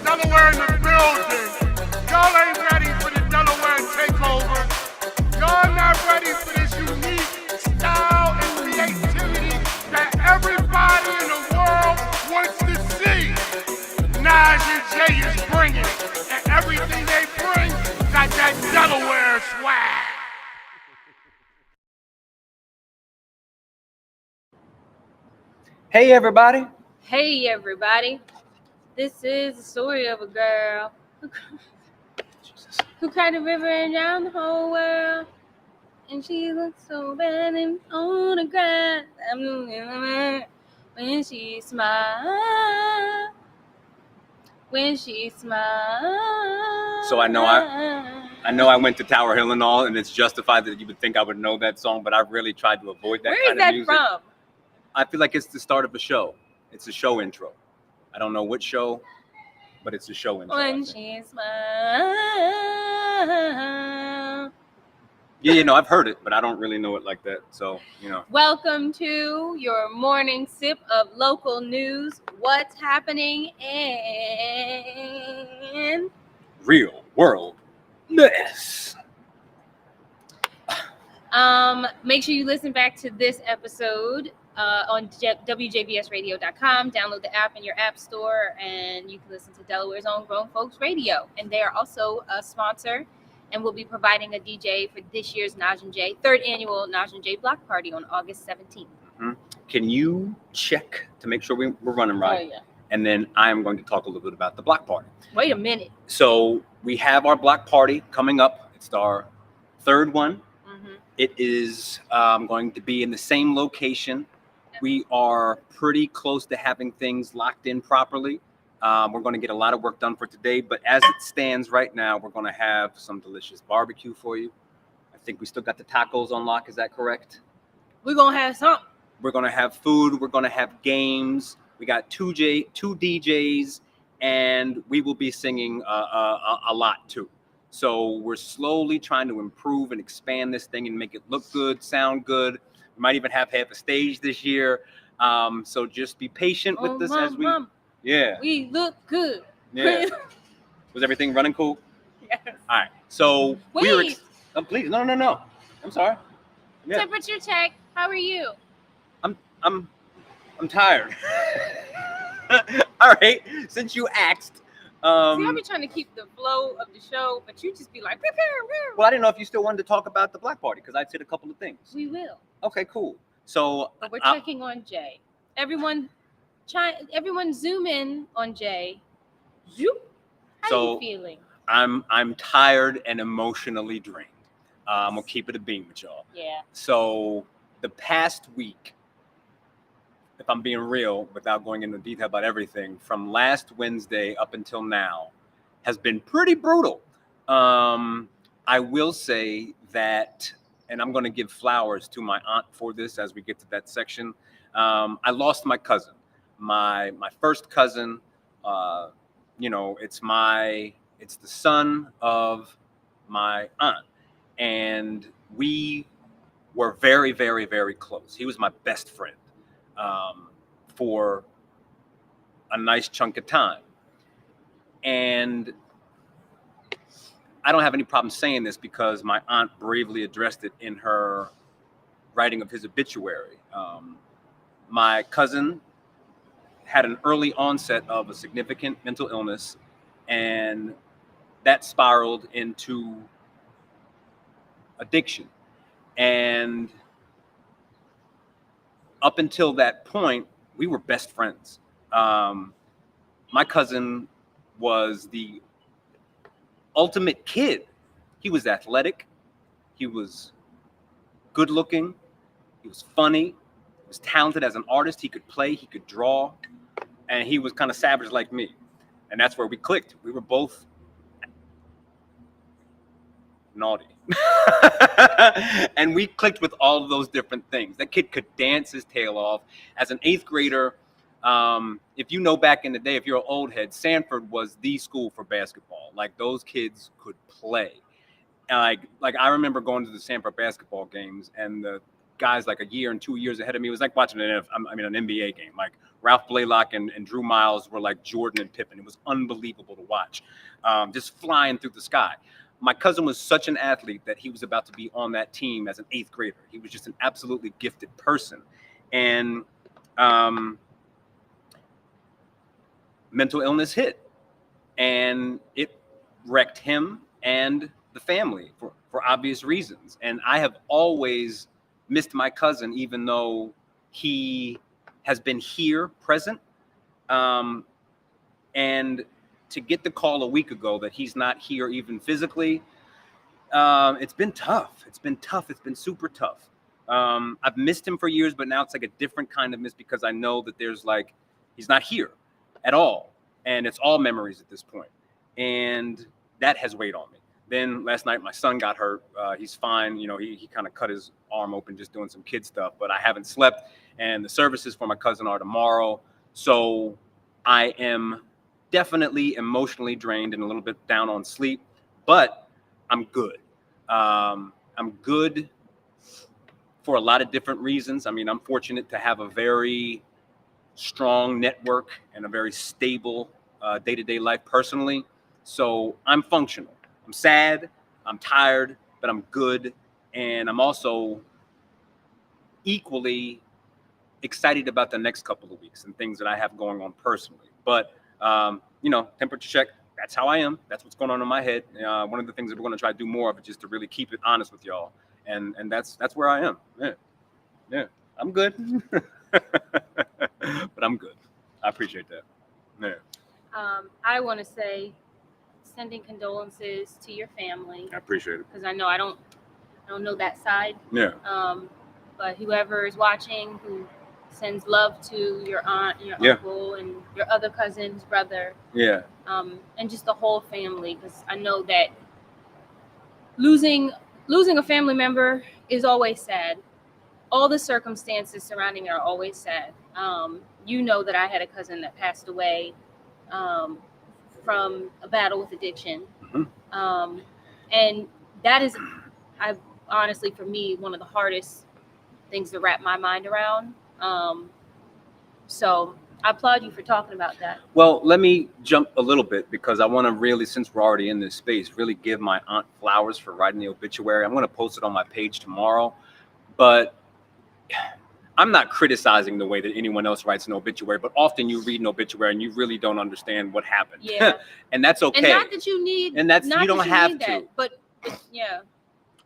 Delaware in the building. Y'all ain't ready for the Delaware takeover. Y'all not ready for this unique style and creativity that everybody in the world wants to see. Nas and Jay is bringing it, and everything they bring got that Delaware swag. Hey everybody. Hey everybody, this is the story of a girl who cried a river and drowned the whole world. And she looked so bad and on the ground. I'm losing when she smiled. When she smiled. So I know I went to Tower Hill and all, and it's justified that you would think I would know that song, but I really tried to avoid that Where kind is that of music. from? I feel like it's the start of a show. It's a show intro. I don't know which show, but it's a show intro. When she smiled. Yeah, I've heard it, but I don't really know it like that. So, Welcome to your morning sip of local news. What's happening in real world mess. Make sure you listen back to this episode on WJBSradio.com. Download the app in your app store, and you can listen to Delaware's own Grown Folks Radio. And they are also a sponsor, and will be providing a DJ for this year's Naj and Jay, third annual Naj and Jay Block Party on August 17th. Mm-hmm. Can you check to make sure we're running right? Oh, yeah. And then I am going to talk a little bit about the block party. Wait a minute. So we have our block party coming up. It's our third one. Mm-hmm. It is going to be in the same location. We are pretty close to having things locked in properly. We're going to get a lot of work done for today, but as it stands right now, we're going to have some delicious barbecue for you. I think we still got the tacos on lock. Is that correct? We're going to have something. We're going to have food. We're going to have games. We got two DJs, and we will be singing a lot too. So we're slowly trying to improve and expand this thing and make it look good, sound good. We might even have half a stage this year. So just be patient with us as we... Yeah. We look good. Yeah. Was everything running cool? Yes. All right. So Wait. Please. No. I'm sorry. Yeah. Temperature check. How are you? I'm tired. All right. Since you asked. See, I'll be trying to keep the flow of the show, but you just be like, well, I didn't know if you still wanted to talk about the block party because I said a couple of things. We will. Okay, cool. So but we're checking on Jay. Everyone zoom in on Jay. Zoop. How are you feeling? I'm tired and emotionally drained. I'm gonna keep it a beam with y'all. Yeah. So the past week, if I'm being real, without going into detail about everything, from last Wednesday up until now, has been pretty brutal. I will say that, and I'm going to give flowers to my aunt for this as we get to that section. I lost my cousin, my first cousin. It's the son of my aunt, and we were very, very, very close. He was my best friend. For a nice chunk of time. And I don't have any problem saying this because my aunt bravely addressed it in her writing of his obituary. My cousin had an early onset of a significant mental illness, and that spiraled into addiction. And up until that point, we were best friends. My cousin was the ultimate kid. He was athletic. He was good looking. He was funny. He was talented as an artist. He could play. He could draw. And he was kind of savage like me. And that's where we clicked. We were both naughty. And we clicked with all of those different things. That kid could dance his tail off. As an 8th grader, if you know back in the day, if you're an old head, Sanford was the school for basketball. Like, those kids could play. And like I remember going to the Sanford basketball games, and the guys like a year and 2 years ahead of me, it was like watching an NBA game. Like, Ralph Blaylock and Drew Miles were like Jordan and Pippen. It was unbelievable to watch, just flying through the sky. My cousin was such an athlete that he was about to be on that team as an 8th grader. He was just an absolutely gifted person. And mental illness hit, and it wrecked him and the family for obvious reasons. And I have always missed my cousin, even though he has been here present. And to get the call a week ago that he's not here even physically, it's been tough. It's been tough. It's been super tough. I've missed him for years, but now it's like a different kind of miss because I know that there's like, he's not here at all. And it's all memories at this point. And that has weighed on me. Then last night, my son got hurt. He's fine. You know, he kind of cut his arm open just doing some kid stuff, but I haven't slept. And the services for my cousin are tomorrow. So I am definitely emotionally drained and a little bit down on sleep, but I'm good. I'm good for a lot of different reasons. I mean, I'm fortunate to have a very strong network and a very stable day-to-day life personally. So I'm functional. I'm sad, I'm tired, but I'm good. And I'm also equally excited about the next couple of weeks and things that I have going on personally. But, you know, temperature check, that's how I am. That's what's going on in my head. One of the things that we're going to try to do more of is just to really keep it honest with y'all. And that's where I am. Yeah, I'm good. But I'm good. I appreciate that. Yeah. I want to say sending condolences to your family. I appreciate it. Because I know I don't know that side. Yeah. But whoever is watching, who sends love to your aunt, your uncle, and your other cousin's brother. Yeah. And just the whole family, because I know that losing a family member is always sad. All the circumstances surrounding it are always sad. You know that I had a cousin that passed away from a battle with addiction. Mm-hmm. And that is, honestly, for me, one of the hardest things to wrap my mind around. So I applaud you for talking about that. Well, let me jump a little bit because I want to really, since we're already in this space, really give my aunt flowers for writing the obituary. I'm going to post it on my page tomorrow, but I'm not criticizing the way that anyone else writes an obituary, but often you read an obituary and you really don't understand what happened. Yeah. And that's okay. And not that you need, and that's, you don't have to. That, but yeah.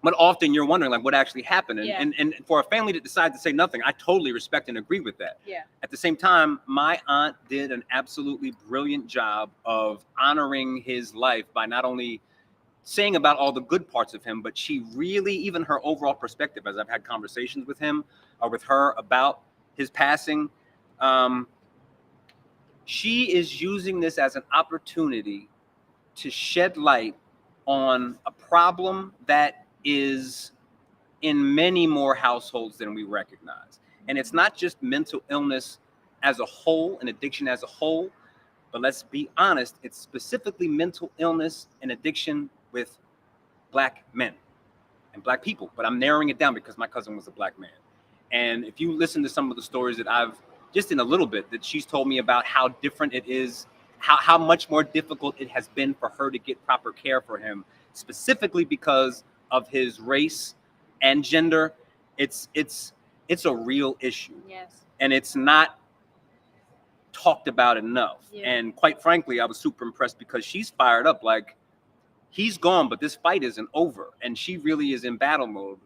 But often you're wondering like what actually happened. And, yeah. and for a family to decide to say nothing, I totally respect and agree with that. Yeah. At the same time, my aunt did an absolutely brilliant job of honoring his life by not only saying about all the good parts of him, but she really, even her overall perspective, as I've had conversations with him or with her about his passing, she is using this as an opportunity to shed light on a problem that is in many more households than we recognize. And it's not just mental illness as a whole and addiction as a whole, but let's be honest, it's specifically mental illness and addiction with Black men and Black people. But I'm narrowing it down because my cousin was a Black man. And if you listen to some of the stories that I've, just in a little bit, that she's told me about how different it is, how much more difficult it has been for her to get proper care for him, specifically because of his race and gender, it's a real issue. Yes. And it's not talked about enough. Yeah. And quite frankly, I was super impressed because she's fired up. Like, he's gone, but this fight isn't over. And she really is in battle mode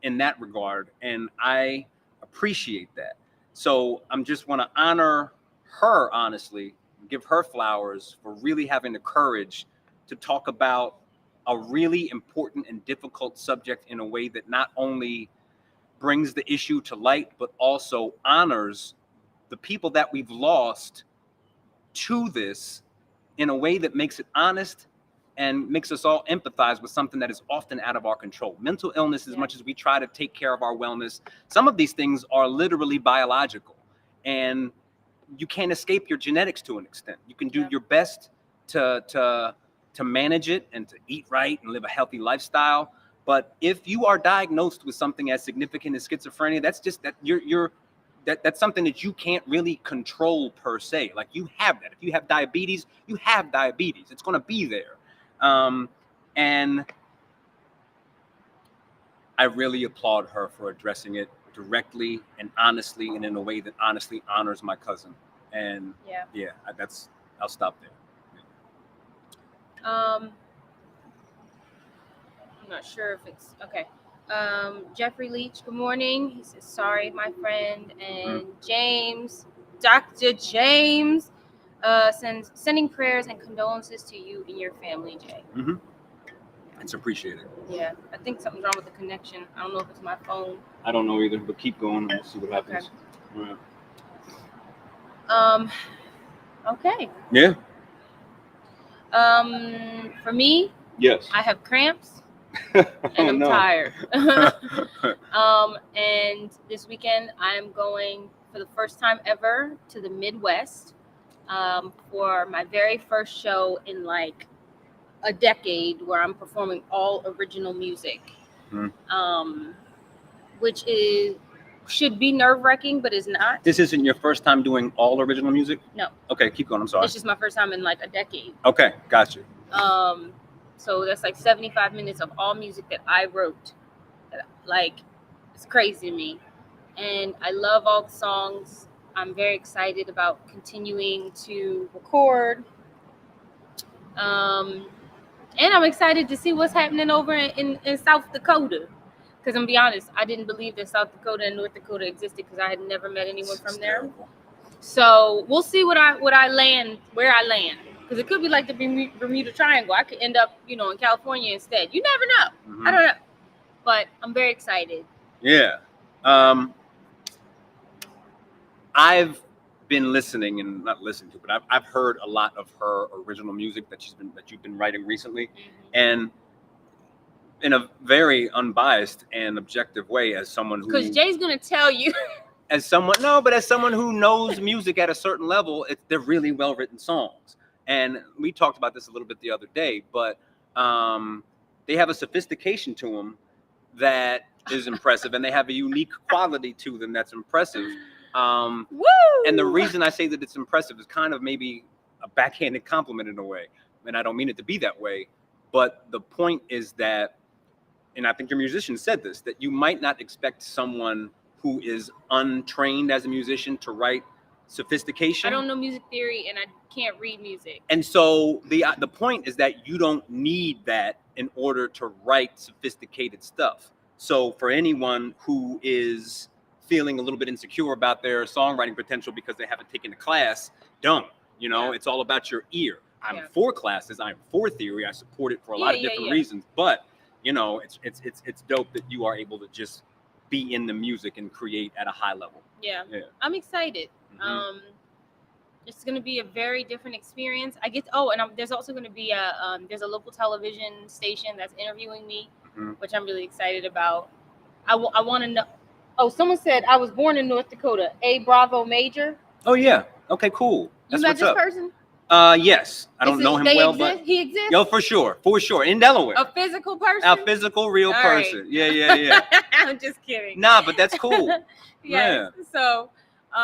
in that regard. And I appreciate that. So I'm just want to honor her, honestly, give her flowers for really having the courage to talk about a really important and difficult subject in a way that not only brings the issue to light, but also honors the people that we've lost to this in a way that makes it honest and makes us all empathize with something that is often out of our control. Mental illness, as much as we try to take care of our wellness, some of these things are literally biological, and you can't escape your genetics to an extent. You can do your best to manage it and to eat right and live a healthy lifestyle. But if you are diagnosed with something as significant as schizophrenia, that's just that you're that's something that you can't really control per se. Like you have that. If you have diabetes, you have diabetes. It's going to be there. And I really applaud her for addressing it directly and honestly, and in a way that honestly honors my cousin. And I'll stop there. I'm not sure if it's okay. Jeffrey Leach, good morning. He says, sorry, my friend. And James, Dr. James, sending prayers and condolences to you and your family, Jay. Mm-hmm. It's appreciated. Yeah, I think something's wrong with the connection. I don't know if it's my phone. I don't know either, but keep going and we'll see what happens. Okay. Yeah. Okay. Yeah. For me, yes, I have cramps and I'm tired. And this weekend I'm going for the first time ever to the Midwest for my very first show in like a decade, where I'm performing all original music, which should be nerve-wracking, but is not. This isn't your first time doing all original music? No. Okay, keep going. I'm sorry. It's just my first time in like a decade. Okay, got you. So that's like 75 minutes of all music that I wrote. Like, it's crazy to me. And I love all the songs. I'm very excited about continuing to record. And I'm excited to see what's happening over in South Dakota. Because I'm gonna be honest, I didn't believe that South Dakota and North Dakota existed because I had never met anyone from there. Terrible. So we'll see where I land. Because it could be like the Bermuda Triangle. I could end up, in California instead. You never know. Mm-hmm. I don't know. But I'm very excited. Yeah. I've been listening and not listening to, but I've heard a lot of her original music that you've been writing recently, and in a very unbiased and objective way, as someone who, because Jay's gonna tell you, as someone who knows music at a certain level, they're really well written songs, and we talked about this a little bit the other day, but they have a sophistication to them that is impressive, and they have a unique quality to them that's impressive. Woo! And the reason I say that it's impressive is kind of maybe a backhanded compliment in a way, and I don't mean it to be that way, but the point is that, and I think your musician said this, that you might not expect someone who is untrained as a musician to write sophistication. I don't know music theory and I can't read music. And so the point is that you don't need that in order to write sophisticated stuff. So for anyone who is feeling a little bit insecure about their songwriting potential because they haven't taken a class, don't. It's all about your ear. I'm for classes. I'm for theory. I support it for a lot of different reasons. But it's dope that you are able to just be in the music and create at a high level. Yeah. I'm excited. Mm-hmm. It's going to be a very different experience. There's also going to be there's a local television station that's interviewing me, which I'm really excited about. I want to know. Oh, someone said I was born in North Dakota. A Bravo Major. Oh yeah. Okay, cool. That's met this person? Yes. I don't know him well, but he exists. Yo, for sure, in Delaware. A physical person. A physical, real person. Right. Yeah. I'm just kidding. Nah, but that's cool. Yeah. So.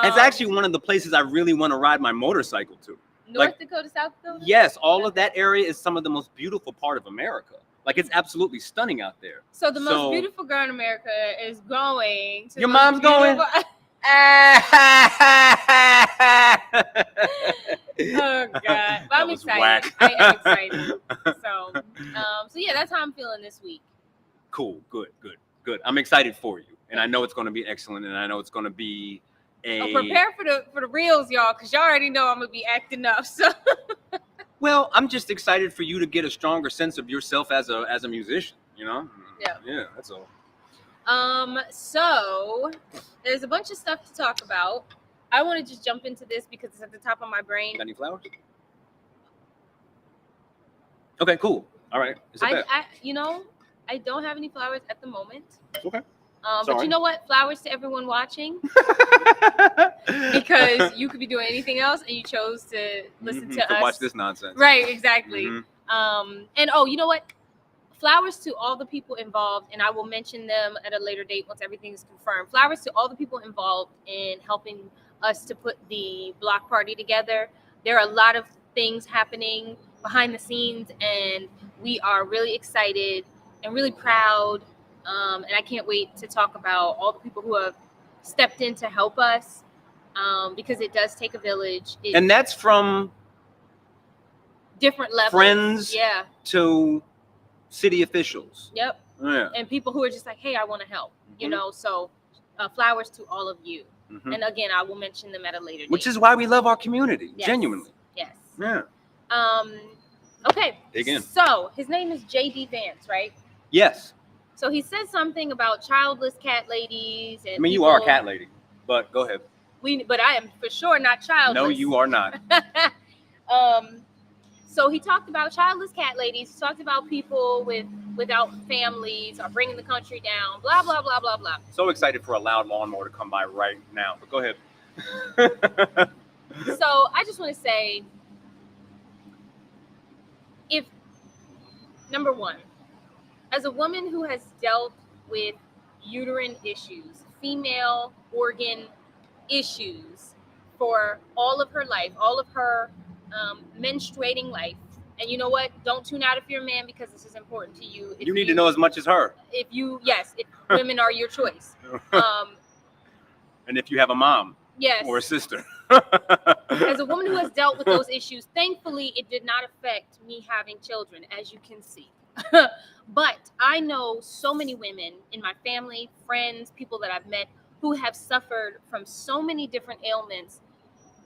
It's actually one of the places I really want to ride my motorcycle to. North Dakota, South Dakota? Yes, all of that area is some of the most beautiful part of America. Like, it's absolutely stunning out there. So the most beautiful girl in America is going to... Your mom's going? Oh, God. But I'm excited. I am excited. So yeah, that's how I'm feeling this week. Cool. Good. I'm excited for you. And I know it's going to be excellent. And I know it's going to be prepare for the reels, y'all, because y'all already know I'm gonna be acting up. So, well, I'm just excited for you to get a stronger sense of yourself as a musician. Yeah, that's all. So there's a bunch of stuff to talk about. I want to just jump into this because it's at the top of my brain. Got any flowers? Okay, cool. All right. I don't have any flowers at the moment. Okay. But you know what? Flowers to everyone watching. Because you could be doing anything else and you chose to listen to us. Watch this nonsense. Right, exactly. And you know what? flowers to all the people involved, and I will mention them at a later date once everything is confirmed. Flowers to all the people involved in helping us to put the block party together. There are a lot of things happening behind the scenes, and we are really excited and really proud. And I can't wait to talk about all the people who have stepped in to help us, because it does take a village. And that's from Different levels. friends Yeah. to city officials. Yep. Yeah. And people who are just like, hey, I want to help. You Mhm. know, so flowers to all of you. Mhm. And again, I will mention them at a later date. Which is why we love our community, Yes. genuinely. Yes. Yeah. Okay. Dig in. So his name is J.D. Vance, right? Yes. So he said something about childless cat ladies. And I mean, you are a cat lady, but go ahead. But I am for sure not childless. No, you are not. So he talked about childless cat ladies. He talked about people without families or bringing the country down. Blah blah blah blah blah. So excited for a loud lawnmower to come by right now. But go ahead. So I just want to say, if number one, as a woman who has dealt with uterine issues, female organ issues for all of her life, all of her menstruating life. And you know what? Don't tune out if you're a man, because this is important to you. You need to know as much as her. If women are your choice. And if you have a mom Yes. or a sister. As a woman who has dealt with those issues, thankfully, it did not affect me having children, as you can see. But I know so many women in my family, friends, people that I've met who have suffered from so many different ailments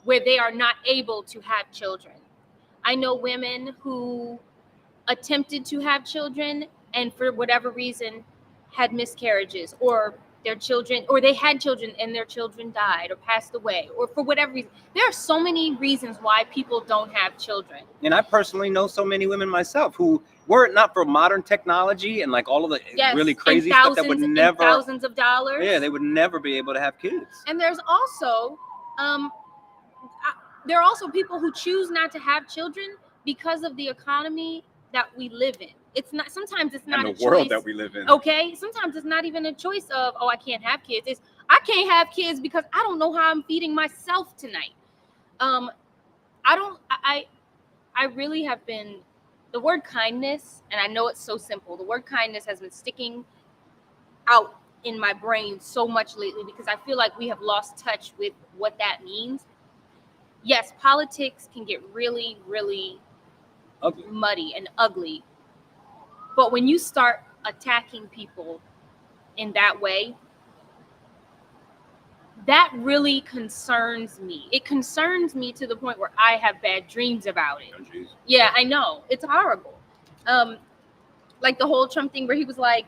where they are not able to have children. I know women who attempted to have children and for whatever reason had miscarriages, or their children, or they had children and their children died or passed away, or for whatever reason. There are so many reasons why people don't have children. And I personally know so many women myself who, were it not for modern technology and like all of the really crazy stuff, that would never, thousands of dollars. Yeah, they would never be able to have kids. And there's also there are also people who choose not to have children because of the economy that we live in. It's not, sometimes it's not And a the world choice. that we live in. Okay, sometimes it's not even a choice of, oh, I can't have kids. It's, I can't have kids because I don't know how I'm feeding myself tonight. I really have been, the word kindness, and I know it's so simple, the word kindness has been sticking out in my brain so much lately because I feel like we have lost touch with what that means. Yes, politics can get really, really Ugly. muddy and ugly. But when you start attacking people in that way, that really concerns me. It concerns me to the point where I have bad dreams about it. Oh, geez. Yeah, I know. It's horrible. Like the whole Trump thing where he was like,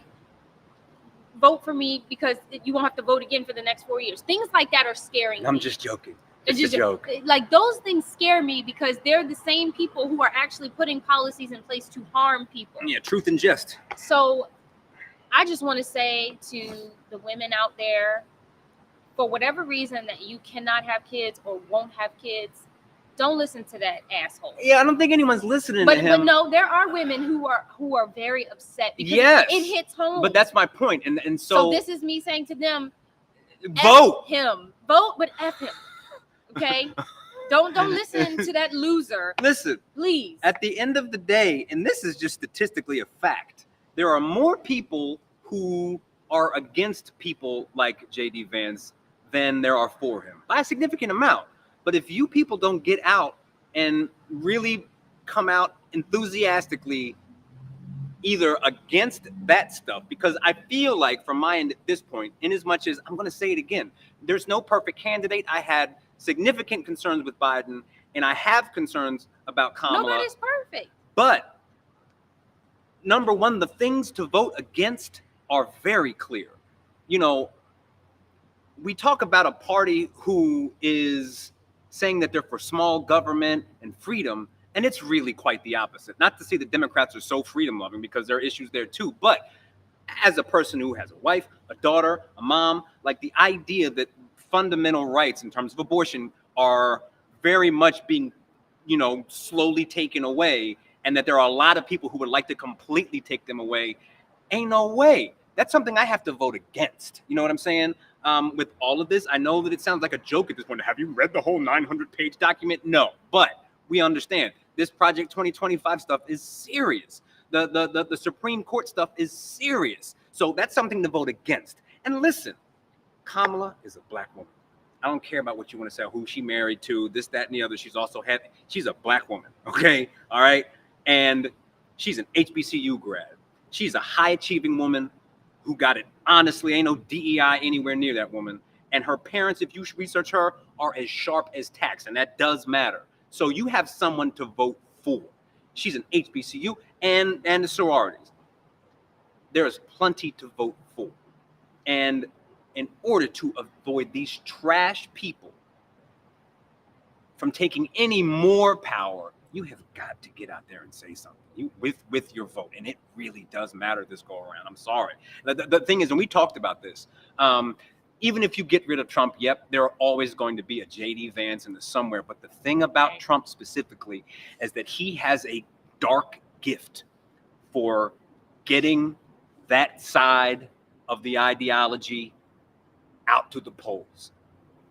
vote for me because you won't have to vote again for the next 4 years. Things like that are scaring I'm me. just joking. It's It's a joke. Like those things scare me because they're the same people who are actually putting policies in place to harm people. Yeah, truth and jest. So I just want to say to the women out there, for whatever reason that you cannot have kids or won't have kids, don't listen to that asshole. Yeah, I don't think anyone's listening to him. But no, there are women who are very upset because Yes. it hits home. But that's my point. And so this is me saying to them, vote. F him. Vote, but F him. Okay? Don't listen to that loser. Listen, Please. at the end of the day, and this is just statistically a fact, there are more people who are against people like J.D. Vance than there are for him, by a significant amount. But if you people don't get out and really come out enthusiastically either against that stuff, because I feel like from my end at this point, in as much as I'm going to say it again, there's no perfect candidate. I had significant concerns with Biden, and I have concerns about Kamala. Nobody's perfect. But number one, the things to vote against are very clear. You know, we talk about a party who is saying that they're for small government and freedom, and it's really quite the opposite. Not to say that Democrats are so freedom loving, because there are issues there too, but as a person who has a wife, a daughter, a mom, like the idea that fundamental rights in terms of abortion are very much being, slowly taken away, and that there are a lot of people who would like to completely take them away, ain't no way. That's something I have to vote against. You know what I'm saying? With all of this, I know that it sounds like a joke at this point. Have you read the whole 900-page document? No, but we understand this Project 2025 stuff is serious. The Supreme Court stuff is serious. So that's something to vote against. And listen, Kamala is a black woman. I don't care about what you want to say, who she married to, this, that, and the other. She's a black woman, okay? All right? And she's an HBCU grad. She's a high-achieving woman who got it. Honestly, ain't no DEI anywhere near that woman. And her parents, if you research her, are as sharp as tacks, and that does matter. So you have someone to vote for. She's an HBCU and the sororities. There is plenty to vote for. And in order to avoid these trash people from taking any more power, you have got to get out there and say something with your vote. And it really does matter this go around. I'm sorry. The thing is, and we talked about this, even if you get rid of Trump, yep, there are always going to be a J.D. Vance in the somewhere. But the thing about Trump specifically is that he has a dark gift for getting that side of the ideology out to the polls.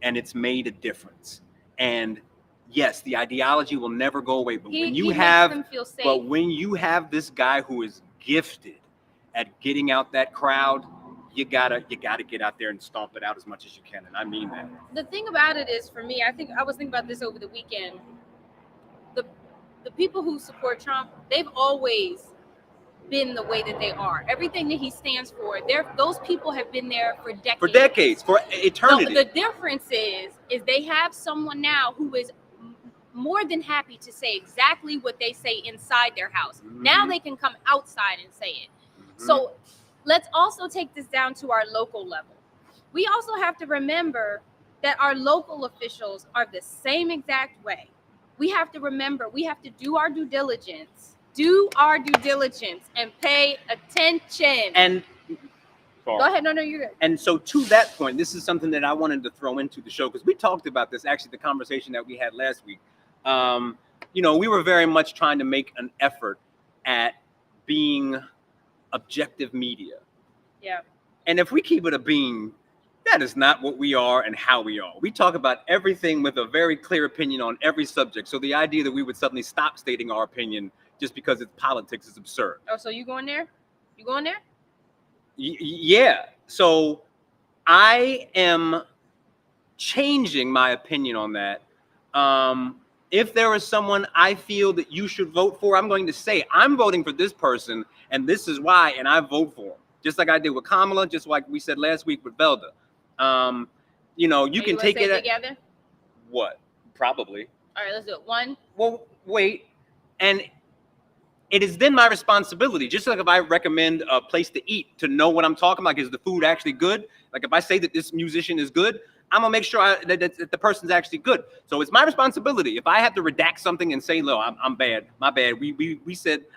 And it's made a difference. And yes, the ideology will never go away. But when you have this guy who is gifted at getting out that crowd, you gotta get out there and stomp it out as much as you can. And I mean that. The thing about it is, for me, I was thinking about this over the weekend. The people who support Trump, they've always been the way that they are. Everything that he stands for, those people have been there for decades. For eternity. The difference is they have someone now who is more than happy to say exactly what they say inside their house. Mm-hmm. Now they can come outside and say it. Mm-hmm. So let's also take this down to our local level. We also have to remember that our local officials are the same exact way. We have to remember, we have to do our due diligence. And pay attention. And go ahead. No, you're good. And so to that point, this is something that I wanted to throw into the show because we talked about this, actually, the conversation that we had last week. We were very much trying to make an effort at being objective media. Yeah. And if we keep it a being, that is not what we are and how we are. We talk about everything with a very clear opinion on every subject. So the idea that we would suddenly stop stating our opinion just because it's politics is absurd. Oh, so you going there? Yeah. So I am changing my opinion on that. If there is someone I feel that you should vote for, I'm going to say I'm voting for this person, and this is why, and I vote for him. Just like I did with Kamala, just like we said last week with Velda. You can take it together. What? Probably. All right, let's do it. One. Well, wait, and it is then my responsibility, just like if I recommend a place to eat, to know what I'm talking about. Is the food actually good? Like if I say that this musician is good, I'm gonna make sure that the person's actually good. So it's my responsibility. If I have to redact something and say, "No, I'm bad. My bad.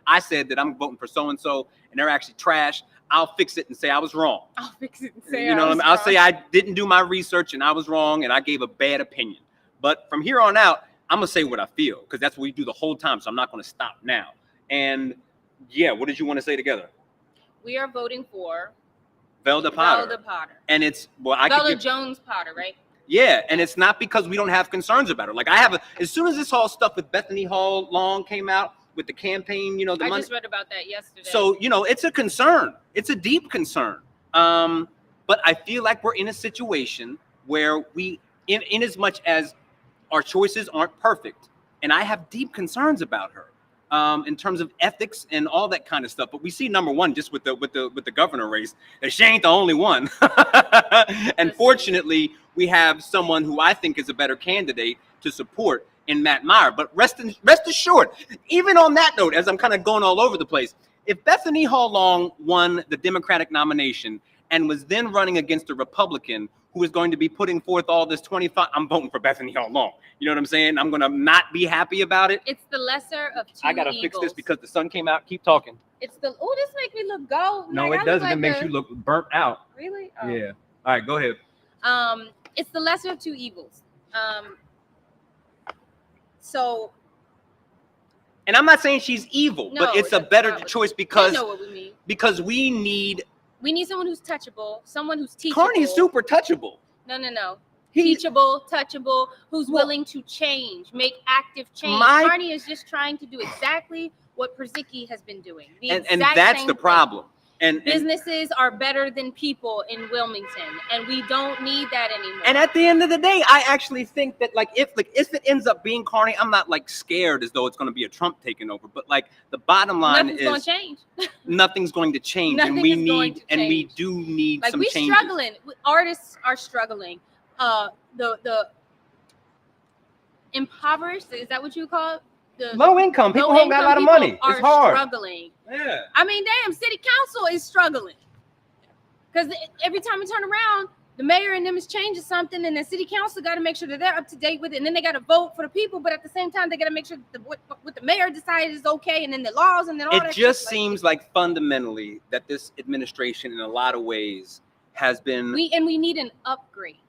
I said that I'm voting for so and so, and they're actually trash." I'll fix it and say I was wrong. I'll fix it and say I'll say I didn't do my research and I was wrong and I gave a bad opinion. But from here on out, I'm gonna say what I feel because that's what we do the whole time. So I'm not gonna stop now. And yeah, what did you want to say together? We are voting for Velda Potter. And it's Velda Jones Potter, right? Yeah, and it's not because we don't have concerns about her. Like as soon as this whole stuff with Bethany Hall Long came out with the campaign, the money. I just read about that yesterday. So, it's a concern. It's a deep concern. But I feel like we're in a situation where in as much as our choices aren't perfect, and I have deep concerns about her. In terms of ethics and all that kind of stuff. But we see, number one, just with the governor race, that she ain't the only one. And fortunately, we have someone who I think is a better candidate to support in Matt Meyer. But rest assured, even on that note, as I'm kind of going all over the place, if Bethany Hall Long won the Democratic nomination and was then running against a Republican who is going to be putting forth all this 25, I'm voting for Bethany Hall Long. You know what I'm saying? I'm going to not be happy about it. It's the lesser of two I got to fix this because the sun came out. Keep talking. This makes me look gold. No, it doesn't. It makes you look burnt out. Really? Oh. Yeah. All right, go ahead. It's the lesser of two evils. So And I'm not saying she's evil, No, but it's a that's better not what- choice You because know what we mean. we need. We need someone who's touchable, someone who's teachable. Carney is super touchable. No. He- Teachable, touchable, who's Well- willing to change, make active change. My- Carney is just trying to do exactly what Przicki has been doing. The And exact that's same the thing. problem. And Businesses are better than people in Wilmington, and we don't need that anymore. And at the end of the day, I actually think that if it ends up being Carney, I'm not like scared as though it's going to be a Trump taking over. But like the bottom line nothing's going is to change. nothing's going to change, Nothing and we is going need to and we change. do need Like some we're changes. struggling. Artists are struggling. The impoverished, is that what you call it? The Low income people don't got a lot of money. people It's are hard. struggling. Yeah. I mean, damn, city council is struggling. Because every time we turn around, the mayor and them is changing something, and the city council got to make sure that they're up to date with it, and then they got to vote for the people, but at the same time, they got to make sure that what the mayor decided is okay, and then the laws, and then all that. It just stuff. seems like fundamentally that this administration, in a lot of ways, has been. We need an upgrade.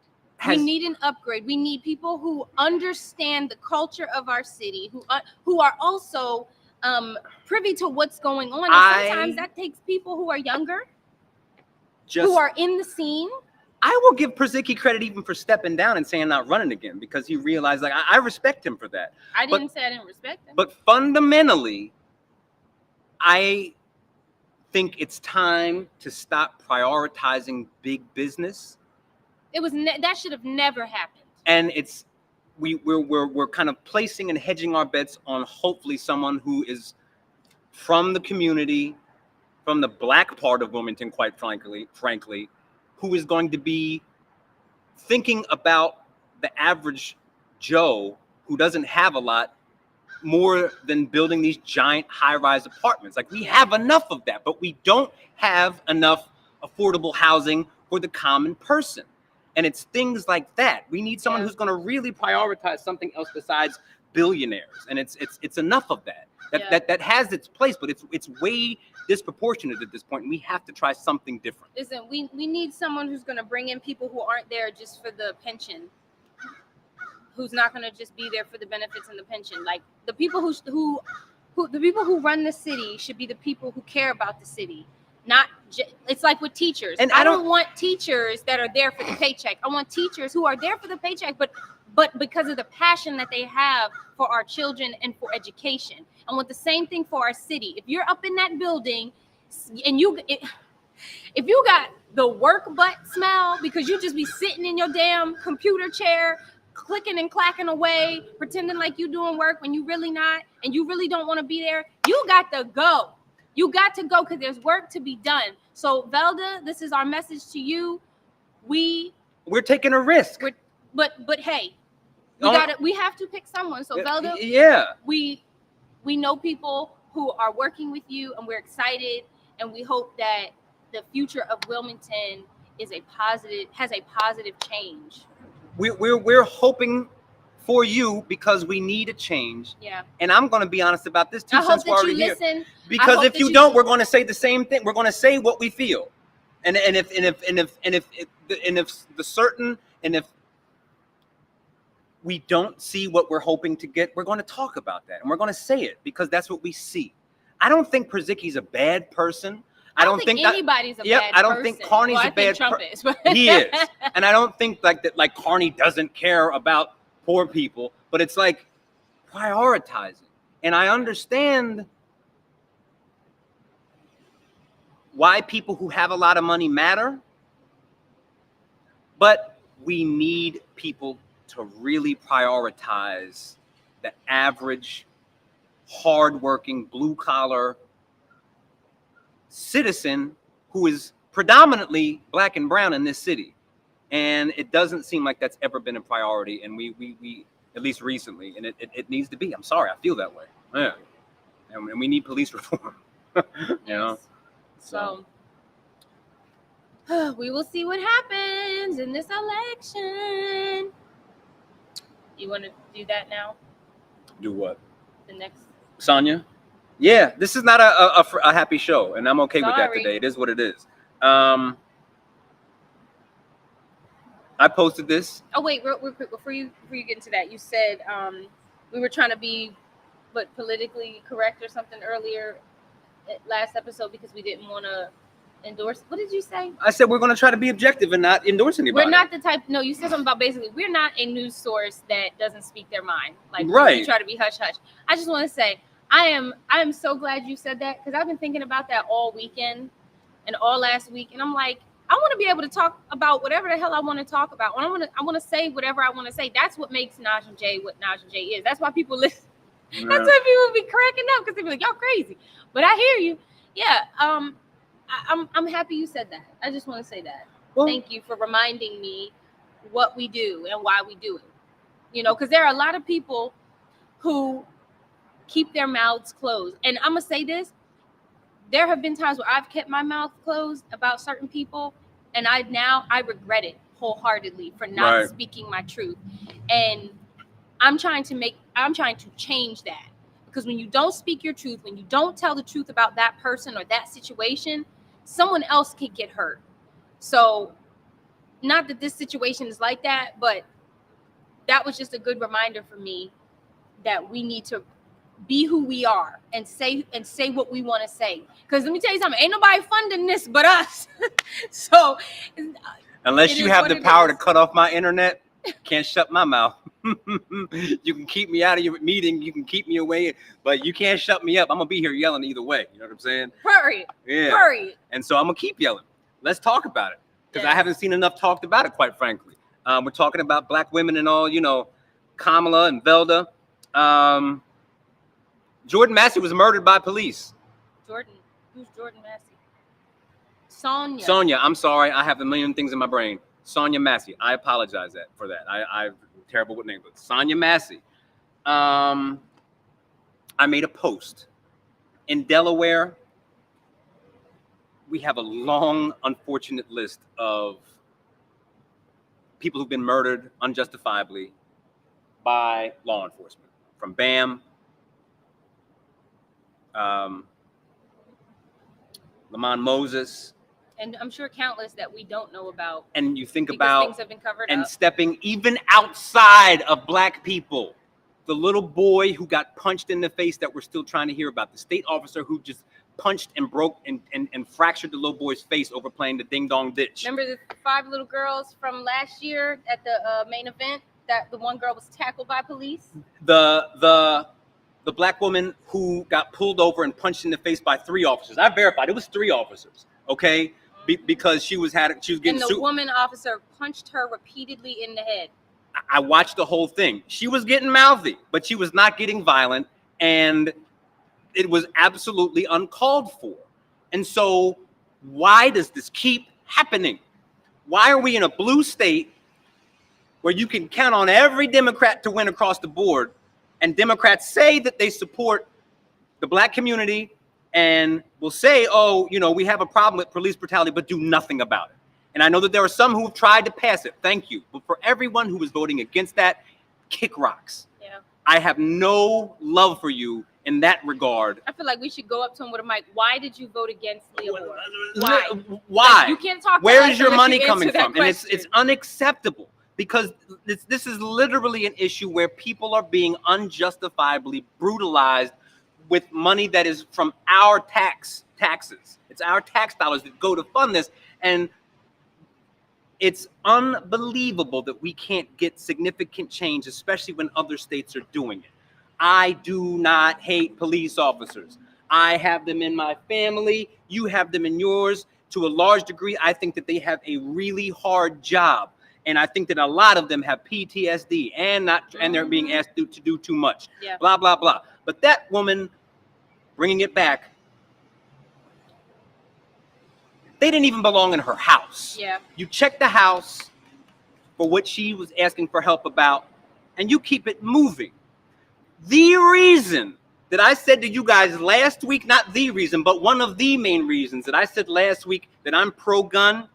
We need an upgrade. We need people who understand the culture of our city, who are also privy to what's going on. And sometimes that takes people who are younger, who are in the scene. I will give Przicki credit even for stepping down and saying not running again, because he realized, like, I respect him for that. I didn't say I didn't respect him. But fundamentally, I think it's time to stop prioritizing big business. It was that should have never happened. And we're kind of placing and hedging our bets on hopefully someone who is from the community, from the black part of Wilmington, quite frankly, who is going to be thinking about the average Joe who doesn't have a lot more than building these giant high-rise apartments. Like, we have enough of that, but we don't have enough affordable housing for the common person. And it's things like that. We need someone who's going to really prioritize something else besides billionaires. And it's enough of that. That has its place, but it's way disproportionate at this point. And we have to try something different. Listen, we need someone who's going to bring in people who aren't there just for the pension, who's not going to just be there for the benefits and the pension. Like the people who the people who run the city should be the people who care about the city. It's like with teachers. And I don't want teachers that are there for the paycheck. I want teachers who are there for the paycheck, but because of the passion that they have for our children and for education. I want the same thing for our city. If you're up in that building and if you got the work butt smell because you just be sitting in your damn computer chair, clicking and clacking away, pretending like you doing work when you really not, and you really don't want to be there, you got to go. You got to go because there's work to be done. So Velda, this is our message to you. We're taking a risk. But hey, we have to pick someone. So Velda, we know people who are working with you, and we're excited, and we hope that the future of Wilmington has a positive change. We're hoping for you because we need a change. Yeah. And I'm going to be honest about this too, since we're already here. Because if you don't, don't, we're going to say the same thing. We're going to say what we feel. And if we don't see what we're hoping to get, we're going to talk about that, and we're going to say it because that's what we see. I don't think Przicki's a bad person. I don't think anybody's a bad person. I don't think Carney's a bad person. He is. And I don't think like Carney doesn't care about poor people, but it's like prioritizing. And I understand why people who have a lot of money matter, but we need people to really prioritize the average, hardworking, blue-collar citizen who is predominantly black and brown in this city. And it doesn't seem like that's ever been a priority, and we at least recently, and it needs to be. I'm sorry, I feel that way. Yeah, and we need police reform. You know, so we will see what happens in this election. You want to do that now? Do what? The next Sonya? Yeah, this is not a happy show, and I'm okay with that today. It is what it is. I posted this. Oh wait, real quick before you get into that, you said we were trying to be but politically correct or something earlier last episode because we didn't want to endorse. What did you say? I said we're going to try to be objective and not endorse anybody. We're not the type. No, you said something about basically we're not a news source that doesn't speak their mind. Like right. We try to be hush hush. I just want to say I am so glad you said that because I've been thinking about that all weekend and all last week, and I'm like, I want to be able to talk about whatever the hell I want to talk about. I want to say whatever I want to say. That's what makes Naj and Jay what Naj and Jay is. That's why people listen. Yeah. That's why people be cracking up because they be like, y'all crazy. But I hear you. Yeah. I'm happy you said that. I just want to say that. Well, thank you for reminding me what we do and why we do it. You know, because there are a lot of people who keep their mouths closed. And I'm going to say this. There have been times where I've kept my mouth closed about certain people, and I regret it wholeheartedly for not speaking my truth. And I'm trying to change that, because when you don't speak your truth, when you don't tell the truth about that person or that situation, someone else can get hurt. So, not that this situation is like that, but that was just a good reminder for me that we need to be who we are and say what we want to say. Because let me tell you something, ain't nobody funding this but us. So unless you have the power to cut off my internet, can't shut my mouth. You can keep me out of your meeting, you can keep me away, but you can't shut me up. I'm gonna be here yelling either way. You know what I'm saying? Period. Yeah. Period. And so I'm gonna keep yelling. Let's talk about it, because I haven't seen enough talked about it, quite frankly. We're talking about black women and all, you know, Kamala and Velda. Jordan Massey was murdered by police. Jordan? Who's Jordan Massey? Sonya. Sonya, I'm sorry. I have a million things in my brain. Sonya Massey. I apologize for that. I'm terrible with names, but Sonya Massey. I made a post. In Delaware, we have a long, unfortunate list of people who've been murdered unjustifiably by law enforcement. From BAM, Lamont Moses, and I'm sure countless that we don't know about. And you think about things have been covered and up. Stepping even outside of black people, the little boy who got punched in the face that we're still trying to hear about, the state officer who just punched and broke and fractured the little boy's face over playing the ding dong ditch. Remember the 5 little girls from last year at the main event that the one girl was tackled by police? The black woman who got pulled over and punched in the face by 3 officers. I verified it was 3 officers. Okay, because she was getting. And the woman officer punched her repeatedly in the head. I watched the whole thing. She was getting mouthy, but she was not getting violent, and it was absolutely uncalled for. And so, why does this keep happening? Why are we in a blue state where you can count on every Democrat to win across the board, and Democrats say that they support the black community and will say, oh, you know, we have a problem with police brutality, but do nothing about it? And I know that there are some who have tried to pass it. Thank you. But for everyone who is voting against that, kick rocks. Yeah. I have no love for you in that regard. I feel like we should go up to him with a mic. Why did you vote against Leah Moore? Why? Like, you can't talk. Where is your money coming from? And it's unacceptable, because this is literally an issue where people are being unjustifiably brutalized with money that is from our taxes. It's our tax dollars that go to fund this. And it's unbelievable that we can't get significant change, especially when other states are doing it. I do not hate police officers. I have them in my family. You have them in yours. To a large degree, I think that they have a really hard job. And I think that a lot of them have PTSD and they're being asked to do too much. Yeah. Blah, blah, blah. But that woman, bringing it back, they didn't even belong in her house. Yeah. You check the house for what she was asking for help about, and you keep it moving. The reason that I said to you guys last week, not the reason, but one of the main reasons that I said last week that I'm pro-gun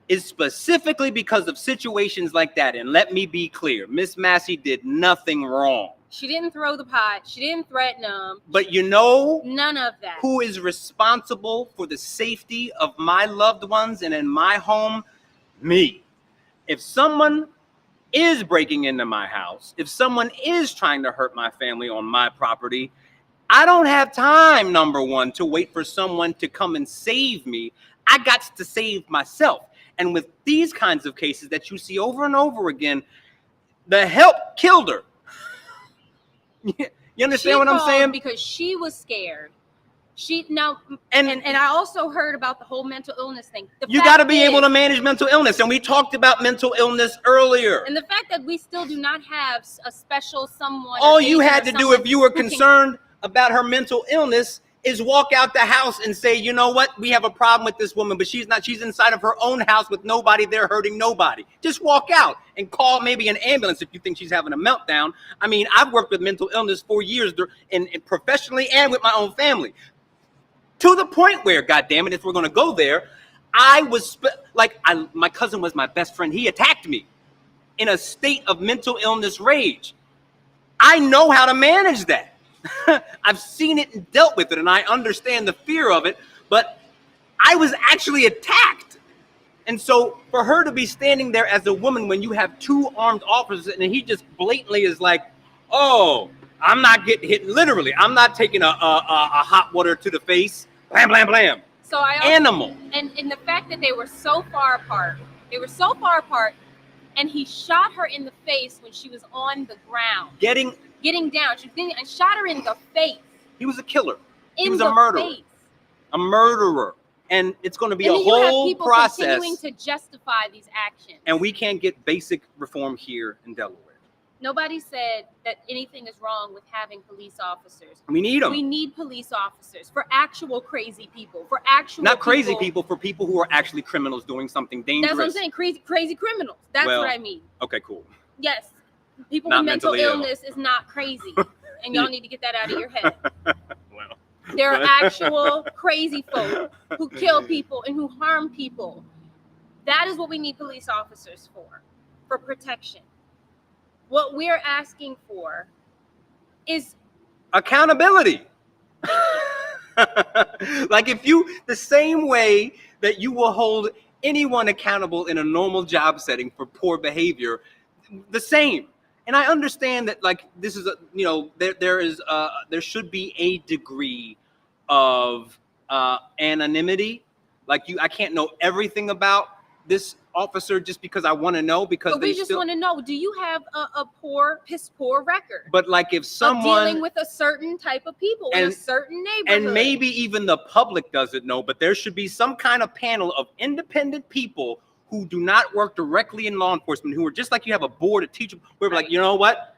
is specifically because of situations like that. And let me be clear, Miss Massey did nothing wrong. She didn't throw the pot. She didn't threaten him. But you know, none of that. Who is responsible for the safety of my loved ones and in my home? Me. If someone is breaking into my house, if someone is trying to hurt my family on my property, I don't have time, number one, to wait for someone to come and save me. I got to save myself. And with these kinds of cases that you see over and over again, the help killed her. You understand what I'm saying? Because she was scared. And I also heard about the whole mental illness thing. You got to be able to manage mental illness, and we talked about mental illness earlier. And the fact that we still do not have a special someone. All you had to do if you were concerned about her mental illness is walk out the house and say, you know what, we have a problem with this woman, but she's inside of her own house with nobody there hurting nobody. Just walk out and call maybe an ambulance if you think she's having a meltdown. I mean, I've worked with mental illness for years, in professionally and with my own family. To the point where, goddammit, if we're going to go there, I was my cousin was my best friend. He attacked me in a state of mental illness rage. I know how to manage that. I've seen it and dealt with it, and I understand the fear of it, but I was actually attacked. And so for her to be standing there as a woman when you have two armed officers, and he just blatantly is like, oh, I'm not getting hit. Literally, I'm not taking a hot water to the face. Blam, blam, blam. So animal. And the fact that they were so far apart, and he shot her in the face when she was on the ground. Getting down. She was getting, and shot her in the face. He was a killer. He was a murderer. Face. A murderer. And it's going to be a whole process. You have people process. continuing to justify these actions. And we can't get basic reform here in Delaware. Nobody said that anything is wrong with having police officers. We need them. We need police officers for actual crazy people, for actual not crazy people, for people who are actually criminals doing something dangerous. That's what I'm saying. Crazy criminals. That's what I mean. Okay, cool. Yes. People Not with mental mentally illness is not crazy. And y'all need to get that out of your head. Well. There are actual crazy folk who kill people and who harm people. That is what we need police officers for protection. What we're asking for is accountability. Like the same way that you will hold anyone accountable in a normal job setting for poor behavior, the same. And I understand that, like, this is there should be a degree of anonymity. Like, I can't know everything about this officer just because I want to know, because we just want to know, do you have a piss poor record? But like, if someone dealing with a certain type of people in a certain neighborhood, and maybe even the public doesn't know, but there should be some kind of panel of independent people who do not work directly in law enforcement, who are just like you have a board of teachers, where we're like, you know what?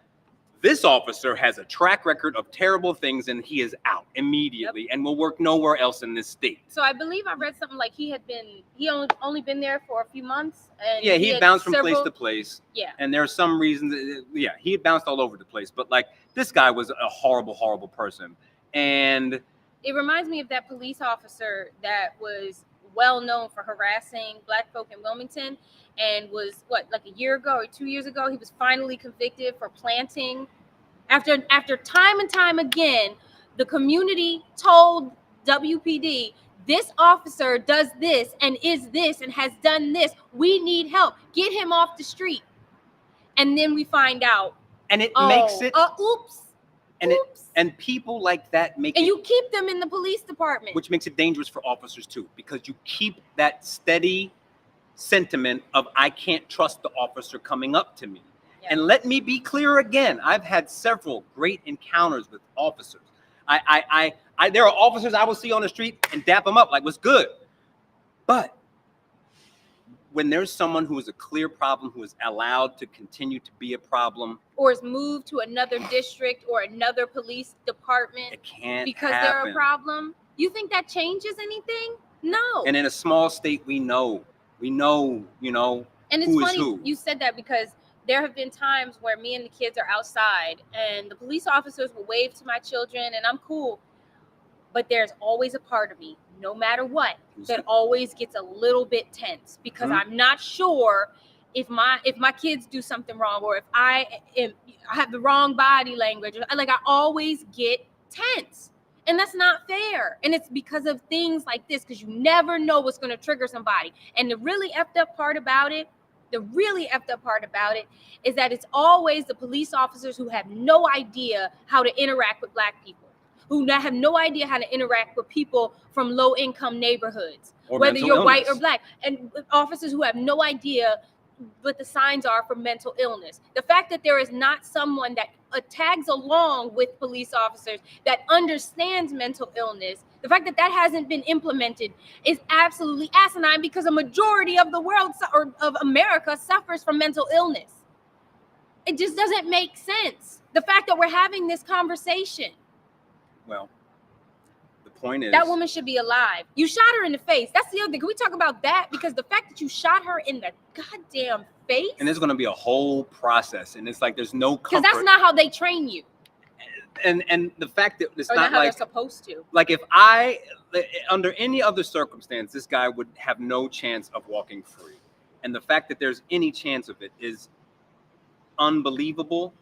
This officer has a track record of terrible things, and he is out immediately and will work nowhere else in this state. So I believe I read something like he only been there for a few months. And yeah, he had bounced from place to place. Yeah. And there are some reasons, he had bounced all over the place. But like, this guy was a horrible, horrible person. And it reminds me of that police officer that was well known for harassing Black folk in Wilmington, and was like a year ago or 2 years ago, he was finally convicted for planting. After time and time again, the community told WPD, this officer does this and is this and has done this. We need help. Get him off the street. And then we find out. And it makes it. Oops. And people like that make and you keep them in the police department. Which makes it dangerous for officers too, because you keep that steady sentiment of, I can't trust the officer coming up to me. Yeah. And let me be clear again, I've had several great encounters with officers. There are officers I will see on the street and dap them up like, what's good? But when there's someone who is a clear problem, who is allowed to continue to be a problem, or is moved to another district or another police department, it can't because happen. They're a problem, you think that changes anything? No. And in a small state, we know, and it's funny you said that, because there have been times where me and the kids are outside and the police officers will wave to my children and I'm cool. But there's always a part of me, no matter what, that always gets a little bit tense, because I'm not sure if my kids do something wrong, or if I have the wrong body language. Like, I always get tense, and that's not fair. And it's because of things like this, because you never know what's going to trigger somebody. And the really effed up part about it The really effed up part about it is that it's always the police officers who have no idea how to interact with Black people, who have no idea how to interact with people from low-income neighborhoods, Or whether mental you're white or illness. Black, and officers who have no idea what the signs are for mental illness. The fact that there is not someone that tags along with police officers that understands mental illness, the fact that that hasn't been implemented is absolutely asinine, because a majority of the world or of America suffers from mental illness. It just doesn't make sense. The fact that we're having this conversation. Well, the point is That woman should be alive. You shot her in the face. That's the other thing. Can we talk about that? Because the fact that you shot her in the goddamn face. and there's going to be a whole process, and it's like there's no Because comfort. that's not how they train you. And the fact that it's Or not not how like they're supposed to. like if I under any other circumstance, this guy would have no chance of walking free, and the fact that there's any chance of it is unbelievable.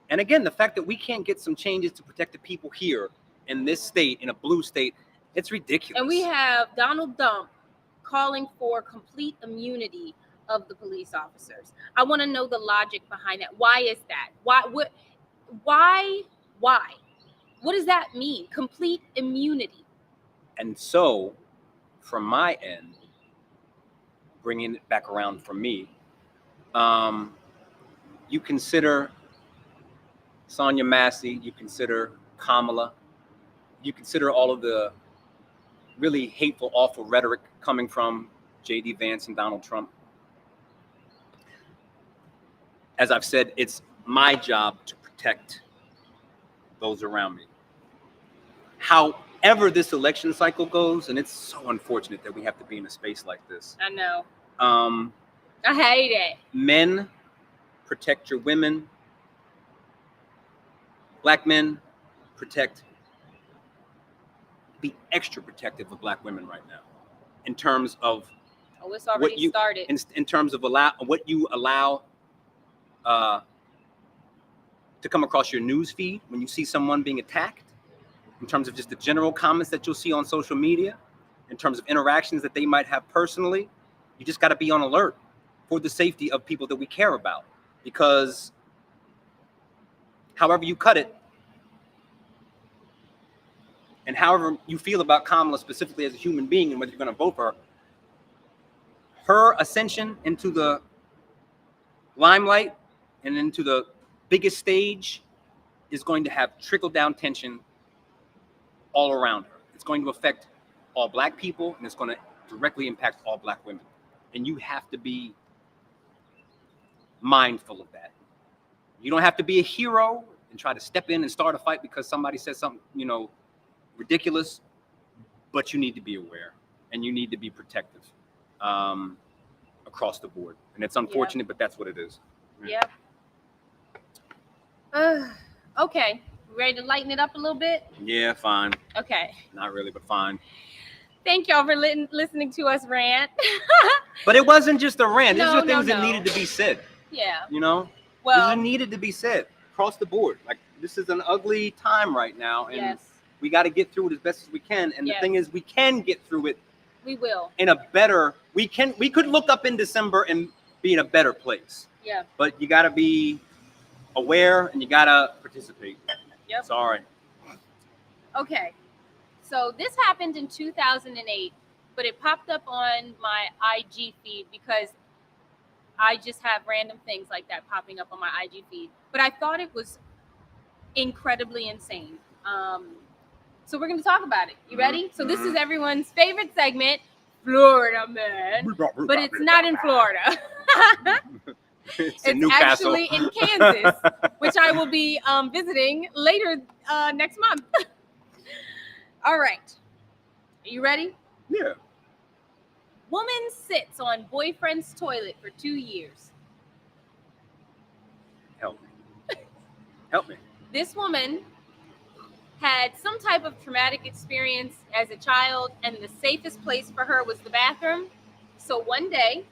And again, the fact that we can't get some changes to protect the people here in this state, in a blue state, it's ridiculous. And we have Donald Trump calling for complete immunity of the police officers. I want to know the logic behind that. Why is that? Why? What does that mean? Complete immunity. And so, from my end, bringing it back around for me, you consider Sonya Massey, you consider Kamala, you consider all of the really hateful, awful rhetoric coming from J.D. Vance and Donald Trump. As I've said, it's my job to protect those around me. However this election cycle goes, and it's so unfortunate that we have to be in a space like this. I know. I hate it. Men, protect your women. Black men, be extra protective of Black women right now, in terms of Oh, it's already started. in terms of what you allow to come across your news feed when you see someone being attacked, in terms of just the general comments that you'll see on social media, in terms of interactions that they might have personally. You just got to be on alert for the safety of people that we care about, because however you cut it, and however you feel about Kamala specifically as a human being, and whether you're going to vote for her ascension into the limelight and into the biggest stage is going to have trickle-down tension all around her. It's going to affect all Black people, and it's going to directly impact all Black women. And you have to be mindful of that. You don't have to be a hero and try to step in and start a fight because somebody says something, ridiculous, but you need to be aware and you need to be protective across the board. And it's unfortunate, but that's what it is. Yep. Okay. Ready to lighten it up a little bit? Yeah, fine. Okay. Not really, but fine. Thank y'all for listening to us rant. But it wasn't just a rant. These No, are things no. that needed to be said. Yeah. These Well, are needed to be said across the board. Like, this is an ugly time right now, and yes, we got to get through it as best as we can. And Yes. the thing is, we can get through it we will. in a better. We could look up in December and be in a better place. Yeah. But you got to be aware and you got to participate. Yep. Sorry. Okay. So this happened in 2008, but it popped up on my IG feed because I just have random things like that popping up on my IG feed. But I thought it was incredibly insane. So we're going to talk about it. You ready? So this is everyone's favorite segment, Florida Man. But it's not in Florida. It's in It's Newcastle. actually in Kansas, which I will be visiting later next month. All right. Are you ready? Yeah. Woman sits on boyfriend's toilet for 2 years. Help me. Help me. This woman had some type of traumatic experience as a child, and the safest place for her was the bathroom. So one day,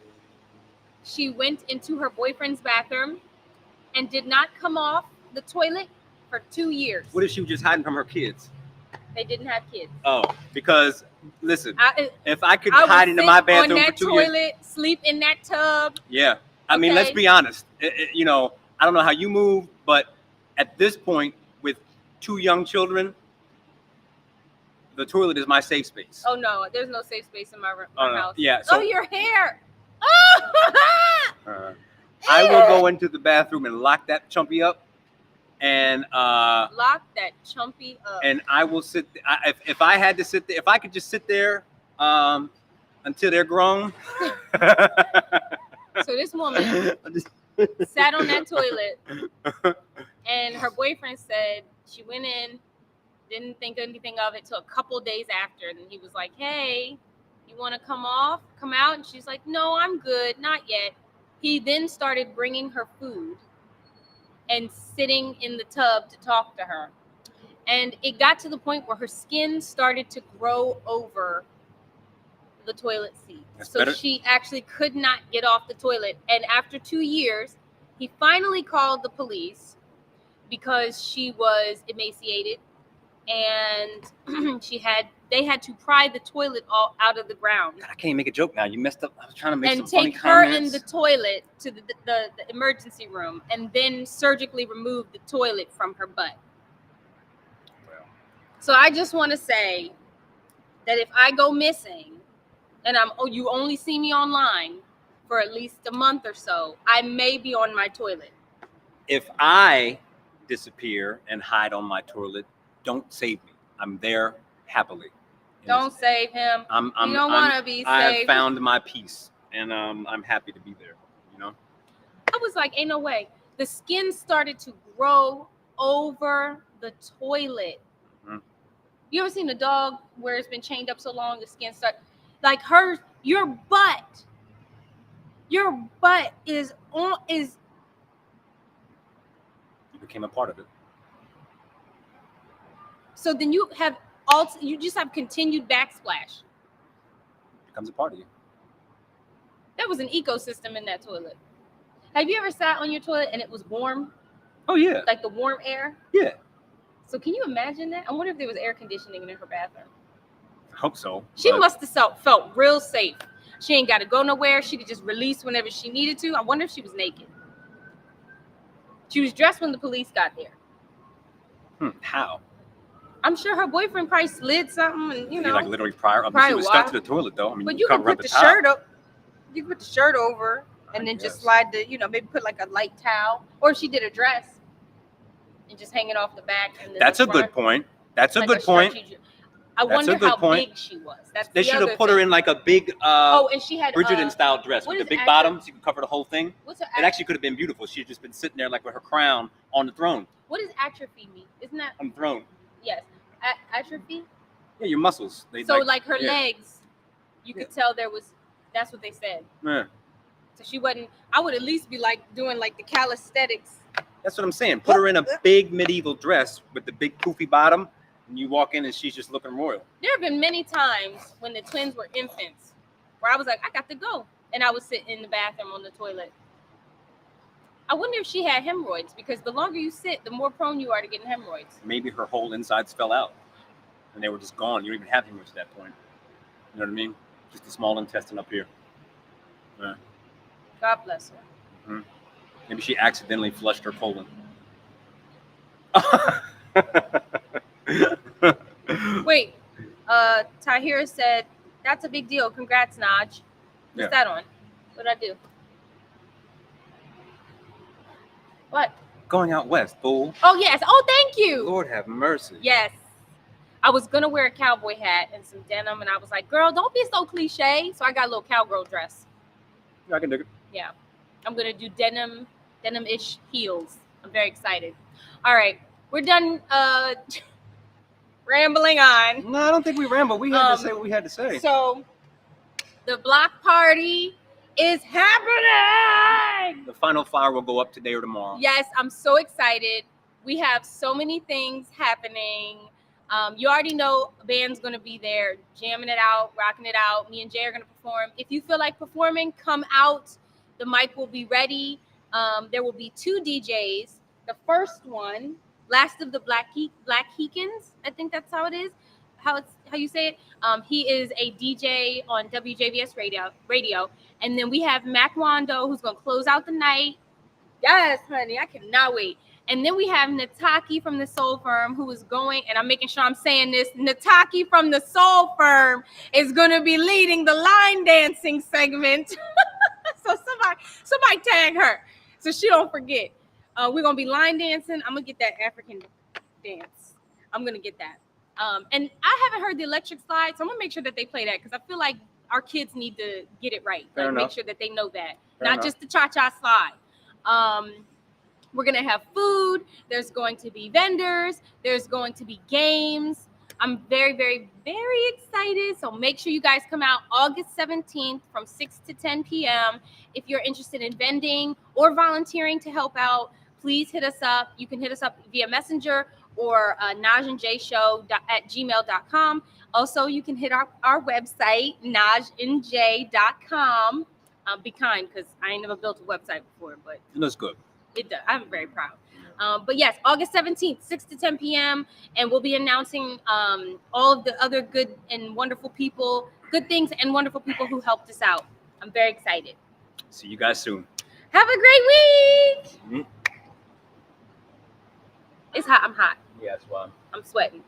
she went into her boyfriend's bathroom and did not come off the toilet for 2 years. What if she was just hiding from her kids? They didn't have kids. Oh, because listen, I if I could would hide into sit my on bathroom for that 2 toilet, years, sleep in that tub. yeah, I mean, let's Okay. be honest. You know, I don't know how you move, but at this point, with 2 young children, the toilet is my safe space. Oh no, there's no safe space in my Oh, no. house. Yeah, Oh, so- your hair. I will go into the bathroom and lock that chumpy up, and Lock that chumpy up. and I will sit. If I had to sit there, if I could just sit there until they're grown. So this woman sat on that toilet, and her boyfriend said she went in, didn't think anything of it till a couple days after, and he was like, "Hey, you want to come out?" And she's like, "No, I'm good, not yet." He then started bringing her food and sitting in the tub to talk to her, and it got to the point where her skin started to grow over the toilet seat. That's So better. she actually could not get off the toilet. And after 2 years, he finally called the police because she was emaciated, and they had to pry the toilet all out of the ground God, I can't make a joke now. You messed up. I was trying to make and some funny take her in comments. the toilet to the emergency room, and then surgically remove the toilet from her butt. Well, So I just want to say that if I go missing and you only see me online for at least a month or so, I may be on my toilet. if I disappear and hide on my toilet, don't save me. I'm there happily. Don't save him. I'm You don't want to be I have saved. found my peace, and I'm happy to be there. You know. I was like, ain't no way. The skin started to grow over the toilet. Mhm. You ever seen a dog where it's been chained up so long, the skin like your butt is You became a part of it. so then you just have continued backsplash. It becomes a part of you. There was an ecosystem in that toilet. Have you ever sat on your toilet and it was warm, Oh yeah. like the warm air? Yeah. So can you imagine that? I wonder if there was air conditioning in her bathroom. I hope so. She but must have felt real safe. She ain't got to go nowhere. She could just release whenever she needed to. I wonder if she was naked. She was dressed when the police got there. How? I'm sure her boyfriend probably slid something, and You like literally prior up. She Probably was stuck why. to the toilet though. I mean, But you can cover up put the top. shirt up. You can put the shirt over, and I then just guess. slide maybe put like a light towel, or she did a dress and just hang it off the back. And then That's the a good front, point. That's a like good point. stretchy I That's a wonder good how point. big she was. That's They the should other have put her thing. in like a big and she had Bridgerton style dress what with is the big actor- bottom, so you could cover the whole thing. What's her It actually could have been beautiful. She had just been sitting there like with her crown on the throne. what does atrophy mean? Isn't that On the throne. yes? Atrophy. Yeah, your muscles. They So like her yeah. legs, you could tell there was. That's what they said. Yeah. So she wasn't. I would at least be like doing like the calisthenics. That's what I'm saying. Put her in a big medieval dress with the big poofy bottom, and you walk in and she's just looking royal. There have been many times when the twins were infants where I was like, I got to go, and I would sit in the bathroom on the toilet. I wonder if she had hemorrhoids, because the longer you sit, the more prone you are to getting hemorrhoids. Maybe her whole insides fell out, and they were just gone. You don't even have hemorrhoids at that point. You know what I mean? Just the small intestine up here. Yeah. God bless her. Maybe she accidentally flushed her colon. Wait, Tahira said, that's a big deal. Congrats, Naj. What's Yeah. that on? What did I do? What? Going out west, fool. Oh, yes. Oh, thank you. Lord have mercy. Yes. I was going to wear a cowboy hat and some denim, and I was like, girl, don't be so cliche. So I got a little cowgirl dress. I can dig it. Yeah. I'm going to do denim-ish heels. I'm very excited. All right. We're done rambling on. No, I don't think we rambled. We had to say what we had to say. So the block party is happening. The final fire will go up today or tomorrow. Yes, I'm so excited. We have so many things happening. You already know a band's going to be there, jamming it out, rocking it out. Me and Jay are going to perform. If you feel like performing, come out. The mic will be ready. There will be 2 DJs. The first one, Last of the Black Heekins, I think that's how it is. how you say it. He is a DJ on WJBS radio. And then we have Mac Wando, who's gonna close out the night. Yes, honey, I cannot wait. And then we have Nataki from the Soul Firm, who is going, and I'm making sure I'm saying this. Nataki from the Soul Firm is going to be leading the line dancing segment. So somebody tag her so she don't forget. We're going to be line dancing. I'm going to get that African dance. I'm going to get that. And I haven't heard the electric slide, so I'm going to make sure that they play that because I feel like our kids need to get it right. Fair Like, enough. make sure that they know that. Fair Not enough. just the cha-cha slide. We're going to have food. There's going to be vendors. There's going to be games. I'm very, very, very excited. So make sure you guys come out August 17th from 6 to 10 p.m. If you're interested in vending or volunteering to help out, please hit us up. You can hit us up via Messenger or najandjshow@gmail.com. Also, you can hit our website, najandj.com. Be kind, because I ain't never built a website before, but It looks good. it does. I'm very proud. But yes, August 17th, 6 to 10 p.m. And we'll be announcing all of the other good and wonderful people, good things and wonderful people who helped us out. I'm very excited. See you guys soon. Have a great week. Mhm. It's hot. I'm hot. Yeah, that's why. I'm sweating.